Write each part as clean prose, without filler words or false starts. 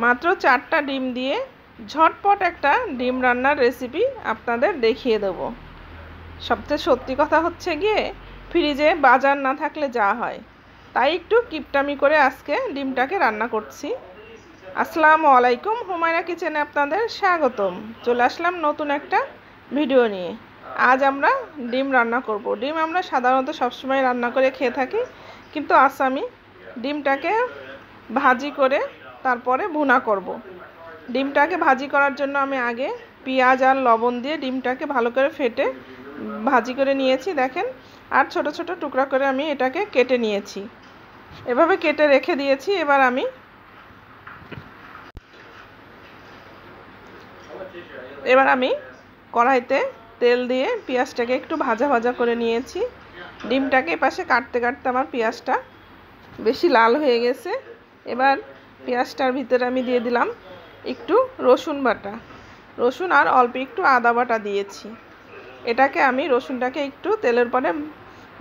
মাত্র 4টা ডিম দিয়ে ঝটপট একটা ডিম রান্নার রেসিপি আপনাদের দেখিয়ে দেব। সবচেয়ে সত্যি কথা হচ্ছে গিয়ে ফ্রিজে বাজার না থাকলে যা হয়, তাই একটু কিপটামি করে আজকে ডিমটাকে রান্না করছি। আসসালামু আলাইকুম, হুমায়রা কিচেনে আপনাদের স্বাগতম। চলে আসলাম নতুন একটা ভিডিও নিয়ে। আজ আমরা ডিম রান্না করব। ডিম আমরা সাধারণত সবসময় রান্না করে খেয়ে থাকি, কিন্তু আজ আমি ডিমটাকে ভাজি করে তারপরে ভুনা করব। ডিমটাকে ভাজি করার জন্য আমি আগে পেঁয়াজ আর লবণ দিয়ে ডিমটাকে ভালো করে ফেটে ভাজি করে নিয়েছি, দেখেন। আর ছোট ছোট টুকরা করে আমি এটাকে কেটে নিয়েছি, এভাবে কেটে রেখে দিয়েছি। এবার আমি কড়াইতে তেল দিয়ে পেঁয়াজটাকে একটু ভাজা ভাজা করে নিয়েছি। ডিমটাকে এপাশে কাটতে কাটতে আমার পেঁয়াজটা বেশি লাল হয়ে গেছে। এবার পেঁয়াজটার ভিতরে আমি দিয়ে দিলাম একটু রসুন বাটা, রসুন আর অল্প একটু আদা বাটা দিয়েছি। এটাকে আমি রসুনটাকে একটু তেলের পরে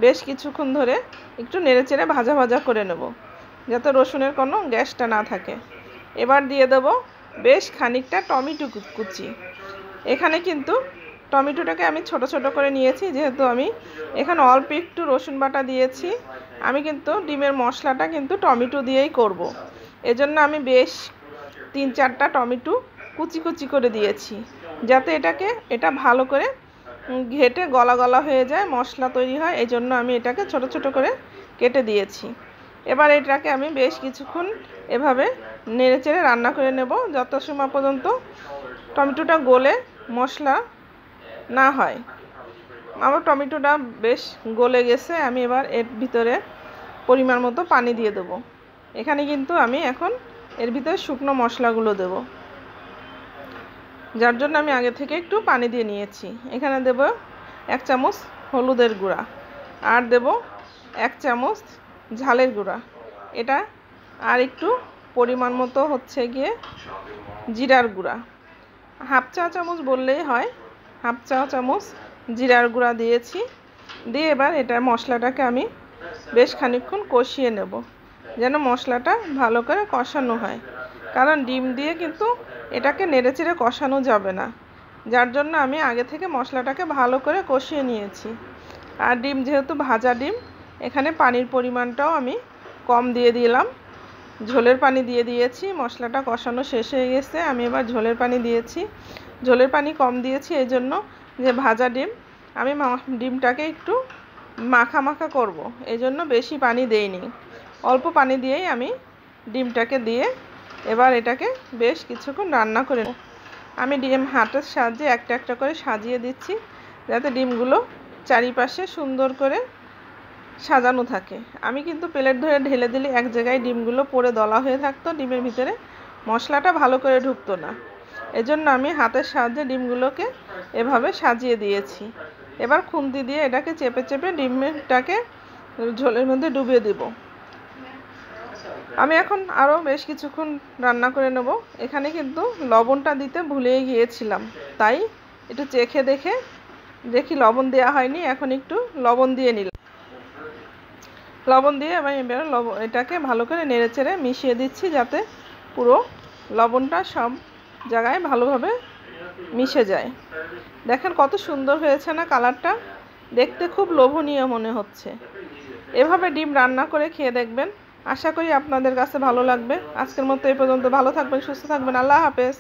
বেশ কিছুক্ষণ ধরে একটু নেড়েচেড়ে ভাজা ভাজা করে নেব, যাতে রসুনের কোনো গ্যাসটা না থাকে। এবার দিয়ে দেব বেশ খানিকটা টমেটো কুচি। এখানে কিন্তু টমেটোটাকে আমি ছোট ছোট করে নিয়েছি, যেহেতু আমি এখানে অল্প একটু রসুন বাটা দিয়েছি। আমি কিন্তু ডিমের মশলাটা কিন্তু টমেটো দিয়েই করব। এজন্য আমি বেশ 3-4টা টমেটো কুচি কুচি করে দিয়েছি, যাতে এটা ভালো করে ঘেটে গলা গলা হয়ে যায়, মশলা তৈরি হয়। এই জন্য আমি এটাকে ছোট ছোট করে কেটে দিয়েছি। এবার এটাকে আমি বেশ কিছুক্ষণ এভাবে নেড়েচেড়ে রান্না করে নেব, যত সময় পর্যন্ত টমেটোটা গলে মশলা না হয়। আমার টমেটোটা বেশ গলে গেছে। আমি এবার এর ভিতরে পরিমাণ মতো পানি দিয়ে দেবো। এখানে কিন্তু আমি এখন এর ভিতরে শুকনো মশলাগুলো দেব, যার জন্য আমি আগে থেকে একটু পানি দিয়ে নিয়েছি। এখানে দেব 1 চামচ হলুদের গুঁড়া, আর দেব 1 চামচ ঝালের গুঁড়া। এটা আর একটু পরিমাণ মতো হচ্ছে গিয়ে জিরার গুঁড়া, হাফ চা চামচ বললেই হয়। হাফ চা চামচ জিরার গুঁড়া দিয়েছি। দিয়ে এবার এটা মশলাটাকে আমি বেশ খানিকক্ষণ কষিয়ে নেব, যেন মশলাটা ভালো করে কষানো হয়। কারণ ডিম দিয়ে কিন্তু এটাকে নেড়েচেড়ে কষানো যাবে না, যার জন্য আমি আগে থেকে মশলাটাকে ভালো করে কষিয়ে নিয়েছি। আর ডিম যেহেতু ভাজা ডিম, এখানে পানির পরিমাণটাও আমি কম দিয়ে দিলাম, ঝোলের পানি দিয়ে দিয়েছি। মশলাটা কষানো শেষ হয়ে গেছে, আমি এবার ঝোলের পানি দিয়েছি। ঝোলের পানি কম দিয়েছি এই জন্য যে ভাজা ডিম, আমি ডিমটাকে একটু মাখা মাখা করব, এই জন্য বেশি পানি দেইনি। অল্প পানি দিয়েই আমি ডিমটাকে দিয়ে এবার এটাকে বেশ কিছুক্ষণ রান্না করে নেব। আমি ডিম হাতের সাহায্যে একটা একটা করে সাজিয়ে দিচ্ছি, যাতে ডিমগুলো চারিপাশে সুন্দর করে সাজানো থাকে। আমি কিন্তু প্লেট ধরে ঢেলে দিলে এক জায়গায় ডিমগুলো পড়ে দলা হয়ে থাকতো, ডিমের ভিতরে মশলাটা ভালো করে ঢুকতো না। এজন্য আমি হাতের সাহায্যে ডিমগুলোকে এভাবে সাজিয়ে দিয়েছি। এবার খুন্তি দিয়ে এটাকে চেপে চেপে ডিমটাকে ঝোলের মধ্যে ডুবিয়ে দেব। আমি এখন আরও বেশ কিছুক্ষণ রান্না করে নেব। এখানে কিন্তু লবণটা দিতে ভুলেই গিয়েছিলাম, তাই একটু চেখে দেখি লবণ দেওয়া হয়নি। এখন একটু লবণ দিয়ে নিলাম। লবণ দিয়ে আমি এবার এটাকে ভালো করে নেড়েচেড়ে মিশিয়ে দিচ্ছি, যাতে পুরো লবণটা সব জায়গায় ভালোভাবে মিশে যায়। দেখেন কত সুন্দর হয়েছে না কালারটা, দেখতে খুব লোভনীয় মনে হচ্ছে। এভাবে ডিম রান্না করে খেয়ে দেখবেন, আশা করি আপনাদের কাছে ভালো লাগবে। আজকের মতো এই পর্যন্ত। ভালো থাকবেন, সুস্থ থাকবেন। আল্লাহ হাফেজ।